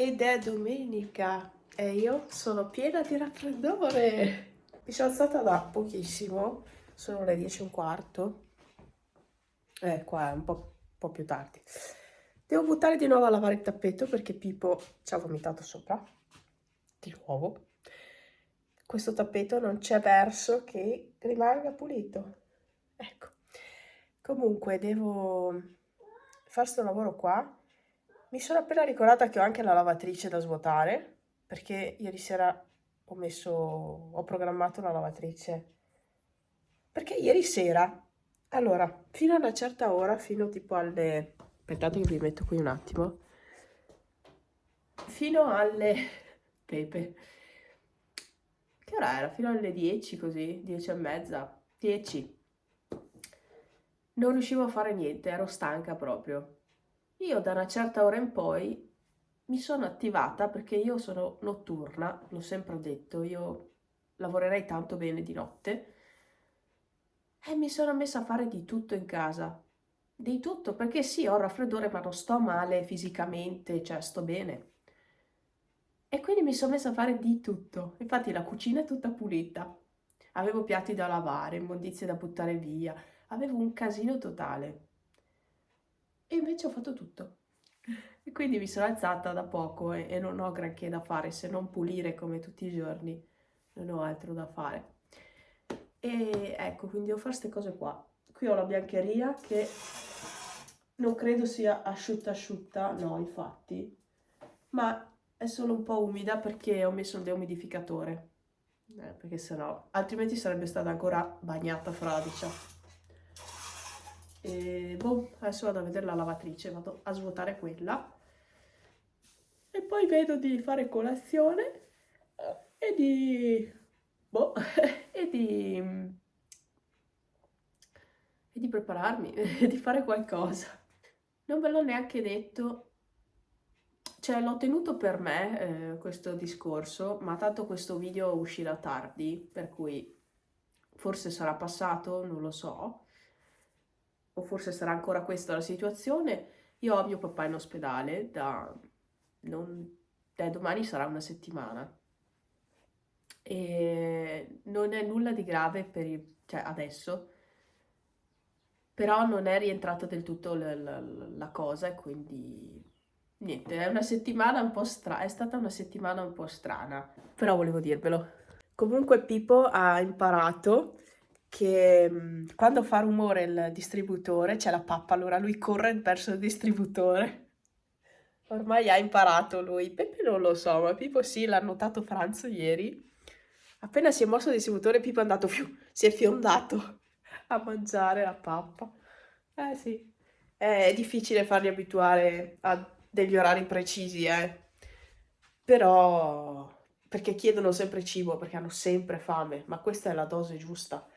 ed è domenica e io sono piena di raffreddore. Mi sono alzata da pochissimo, sono le 10:15. Qua è un po' più tardi. Devo buttare di nuovo a lavare il tappeto perché Pippo ci ha vomitato sopra. Di nuovo. Questo tappeto non c'è verso che rimanga pulito. Ecco. Comunque devo fare sto lavoro qua. Mi sono appena ricordata che ho anche la lavatrice da svuotare, perché ieri sera ho programmato la lavatrice. Perché ieri sera, allora, fino a una certa ora, fino tipo alle... Aspettate che vi metto qui un attimo. Fino alle... Pepe. Che ora era? Fino alle 10 così, 10:30, 10. Non riuscivo a fare niente, ero stanca proprio. Io da una certa ora in poi mi sono attivata perché io sono notturna, l'ho sempre detto, io lavorerei tanto bene di notte e mi sono messa a fare di tutto in casa. Di tutto, perché sì, ho il raffreddore ma non sto male fisicamente, cioè sto bene. E quindi mi sono messa a fare di tutto. Infatti la cucina è tutta pulita. Avevo piatti da lavare, immondizie da buttare via, avevo un casino totale. E invece ho fatto tutto. E quindi mi sono alzata da poco e non ho granché da fare se non pulire come tutti i giorni. Non ho altro da fare. E ecco, quindi devo fare queste cose qua. Qui ho la biancheria che non credo sia asciutta asciutta, no, infatti, ma è solo un po' umida perché ho messo il deumidificatore. Perché sennò, altrimenti sarebbe stata ancora bagnata fradicia. E boh, adesso vado a vedere la lavatrice, vado a svuotare quella e poi vedo di fare colazione e di boh, e di prepararmi, di fare qualcosa. Non ve l'ho neanche detto, cioè l'ho tenuto per me questo discorso, ma tanto questo video uscirà tardi, per cui forse sarà passato, non lo so, o forse sarà ancora questa la situazione. Io ho mio papà in ospedale non- domani sarà una settimana e non è nulla di grave cioè adesso, però non è rientrata del tutto la cosa e quindi niente, è una settimana un po' strana, è stata una settimana un po' strana, però volevo dirvelo. Comunque Pippo ha imparato che quando fa rumore il distributore c'è la pappa, allora lui corre verso il distributore. Ormai ha imparato lui. Peppe non lo so, ma Pippo sì, l'ha notato Franzo ieri. Appena si è mosso il distributore, Pippo è andato si è fiondato a mangiare la pappa. Eh sì, è difficile farli abituare a degli orari precisi, Però, perché chiedono sempre cibo, perché hanno sempre fame, ma questa è la dose giusta.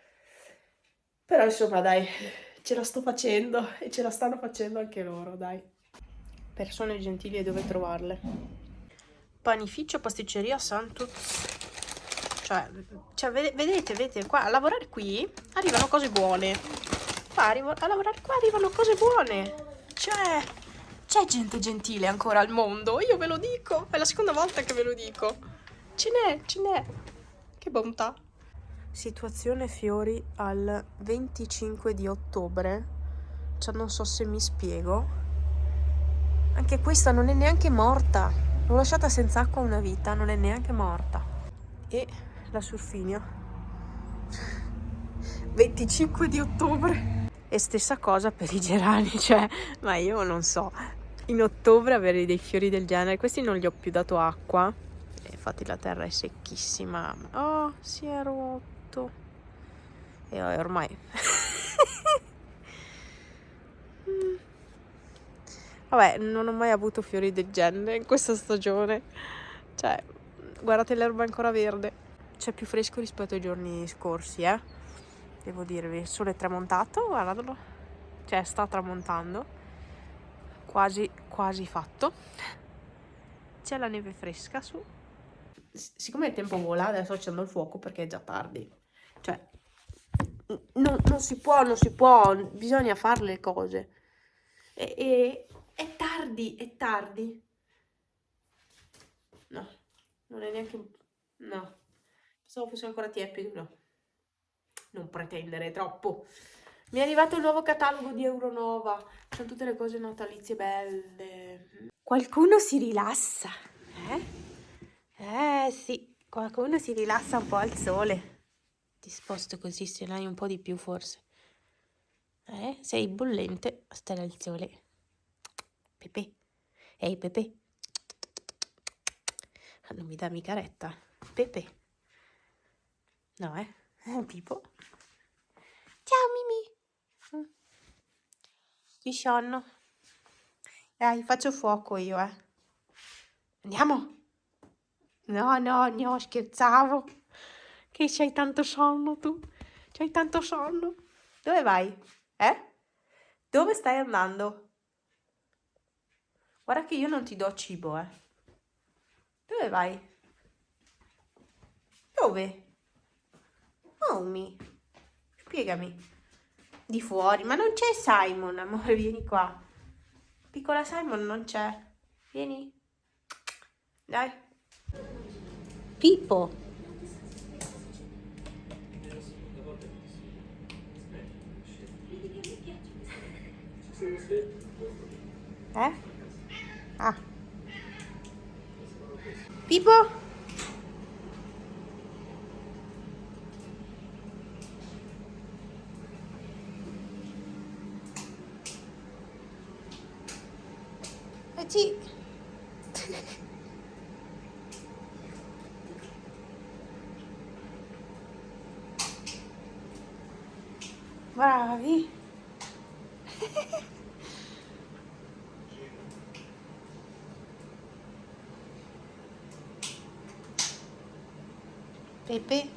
Però insomma, dai, ce la sto facendo e ce la stanno facendo anche loro, dai. Persone gentili e dove trovarle. Panificio Pasticceria Santuz. Cioè, vedete, qua a lavorare qui arrivano cose buone. A lavorare qua arrivano cose buone. Cioè, c'è gente gentile ancora al mondo, io ve lo dico. È la seconda volta che ve lo dico. Ce n'è. Che bontà. Situazione fiori al 25 di ottobre. Cioè, non so se mi spiego. Anche questa non è neanche morta. L'ho lasciata senza acqua una vita, non è neanche morta. E la surfinia. 25 di ottobre. E stessa cosa per i gerani, cioè, ma io non so. In ottobre avere dei fiori del genere, questi non gli ho più dato acqua. E infatti la terra è secchissima. Oh, si è rotto. E ormai... Vabbè, non ho mai avuto fiori del genere in questa stagione. Cioè, guardate l'erba è ancora verde. C'è più fresco rispetto ai giorni scorsi, devo dirvi. Il sole è tramontato, guardalo. Cioè, sta tramontando. Quasi fatto. C'è la neve fresca su. Siccome il tempo vola, adesso accendo il fuoco perché è già tardi. Cioè, non si può, bisogna fare le cose. È tardi, è tardi. No, non è neanche... No, pensavo fosse ancora tiepido, no. Non pretendere troppo. Mi è arrivato il nuovo catalogo di Euronova. Ci sono tutte le cose natalizie belle. Qualcuno si rilassa, sì, qualcuno si rilassa un po' al sole. Ti sposto così se ne hai un po' di più forse. Sei bollente a stare al sole. Pepe. Ehi Pepe. Non mi dà mica retta. Pepe. No, Pipo. Ciao Mimì. Ti sonno. Dai, faccio fuoco io, Andiamo. No, no, no, scherzavo. Che c'hai tanto sonno tu. C'hai tanto sonno. Dove vai? Dove stai andando? Guarda che io non ti do cibo, Dove vai? Dove? Omi. Spiegami. Di fuori, ma non c'è Simon, amore, vieni qua. Piccola Simon non c'è. Vieni. Dai. Pippo. Ah. Pippo? Sì. Bravi. Pepe.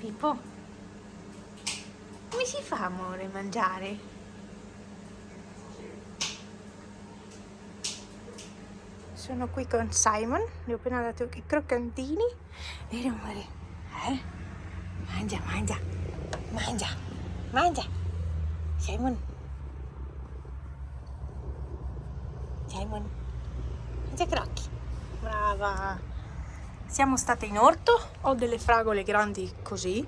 Pippo, come si fa, amore, a mangiare? Sono qui con Simon, gli ho appena dato i croccantini. Vedi, amore? Mangia, mangia, mangia, mangia. Simon. Simon. Mangia crocchi. Brava. Siamo state in orto, ho delle fragole grandi così,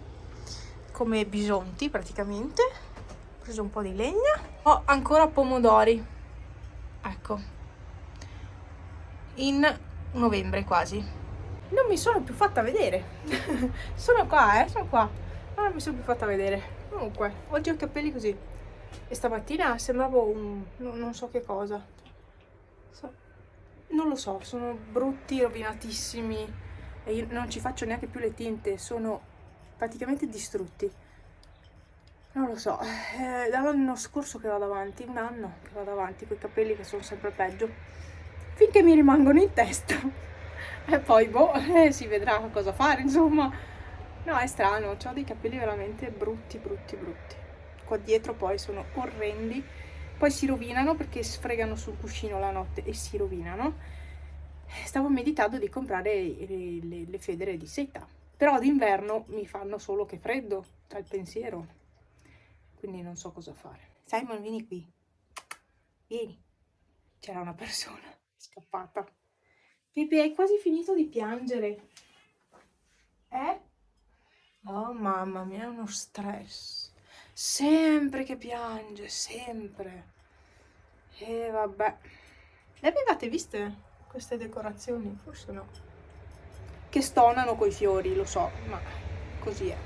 come bisonti praticamente. Ho preso un po' di legna. Ho ancora pomodori, ecco, in novembre quasi. Non mi sono più fatta vedere. Sono qua, sono qua. Ma non mi sono più fatta vedere. Comunque, oggi ho i capelli così. E stamattina sembravo non so che cosa. Non lo so, sono brutti, rovinatissimi. E io non ci faccio neanche più le tinte, sono praticamente distrutti. Non lo so, dall'anno scorso che vado avanti, un anno che vado avanti, con i capelli che sono sempre peggio, finché mi rimangono in testa. E poi, si vedrà cosa fare, insomma. No, è strano, ho dei capelli veramente brutti, brutti, brutti. Qua dietro poi sono orrendi. Poi si rovinano perché sfregano sul cuscino la notte e si rovinano. Stavo meditando di comprare le federe di seta, però d'inverno mi fanno solo che freddo, dal pensiero, quindi non so cosa fare. Simon, vieni qui, vieni. C'era una persona, è scappata. Pepe, hai quasi finito di piangere? Oh mamma mia, è uno stress, sempre che piange, sempre. E vabbè, le avevate viste queste decorazioni? Forse no. Che stonano coi fiori, lo so, ma così è.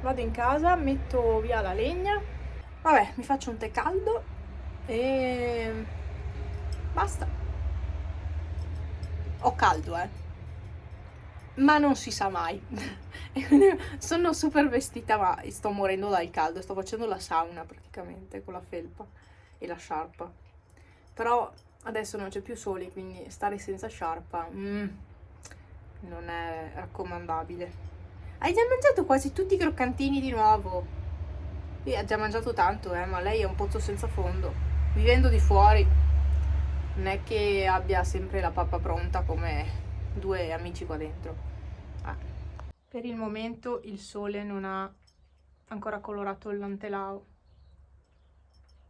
Vado in casa, metto via la legna, vabbè, mi faccio un tè caldo e basta. Ho caldo, ma non si sa mai. Sono super vestita, ma sto morendo dal caldo, sto facendo la sauna praticamente con la felpa e la sciarpa. Però adesso non c'è più sole, quindi stare senza sciarpa non è raccomandabile. Hai già mangiato quasi tutti i croccantini di nuovo. Sì, ha già mangiato tanto, ma lei è un pozzo senza fondo. Vivendo di fuori, non è che abbia sempre la pappa pronta come due amici qua dentro. Per il momento il sole non ha ancora colorato il lantelao.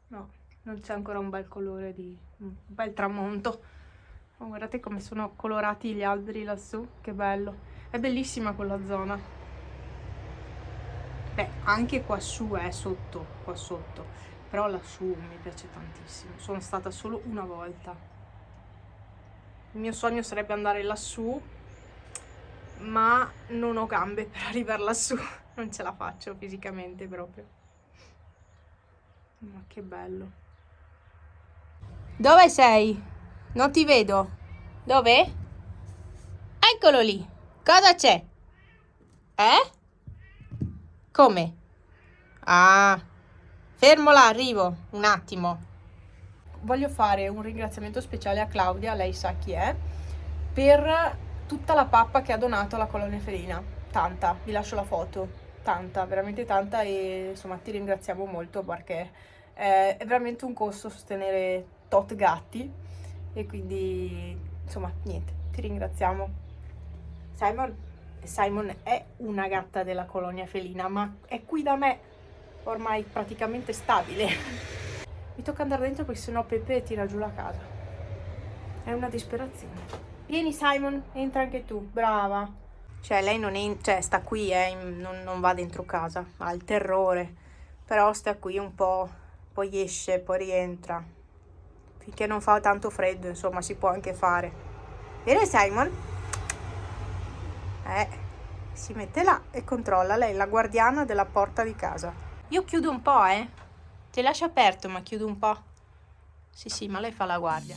No, non c'è ancora un bel colore di un bel tramonto. Oh, guardate come sono colorati gli alberi lassù, che bello. È bellissima quella zona. Beh, anche qua su, sotto, qua sotto, però lassù mi piace tantissimo. Sono stata solo una volta. Il mio sogno sarebbe andare lassù, ma non ho gambe per arrivare lassù, non ce la faccio fisicamente proprio. Ma che bello. Dove sei? Non ti vedo. Dove? Eccolo lì. Cosa c'è? Come? Ah, fermo là, arrivo, un attimo. Voglio fare un ringraziamento speciale a Claudia, lei sa chi è, per tutta la pappa che ha donato alla colonia felina. Tanta, vi lascio la foto, tanta, veramente tanta, e insomma ti ringraziamo molto perché è veramente un costo sostenere tot gatti e quindi insomma niente, ti ringraziamo. Simon è una gatta della colonia felina, ma è qui da me ormai praticamente stabile. Mi tocca andare dentro perché sennò Pepe tira giù la casa. È una disperazione. Vieni Simon, entra anche tu, brava. Cioè lei non sta qui, non va dentro casa, ha il terrore. Però sta qui un po', poi esce, poi rientra. Finché non fa tanto freddo, insomma, si può anche fare. Vieni Simon. Si mette là e controlla, lei è la guardiana della porta di casa. Io chiudo un po', Ti lascio aperto, ma chiudo un po'. Sì, ma lei fa la guardia.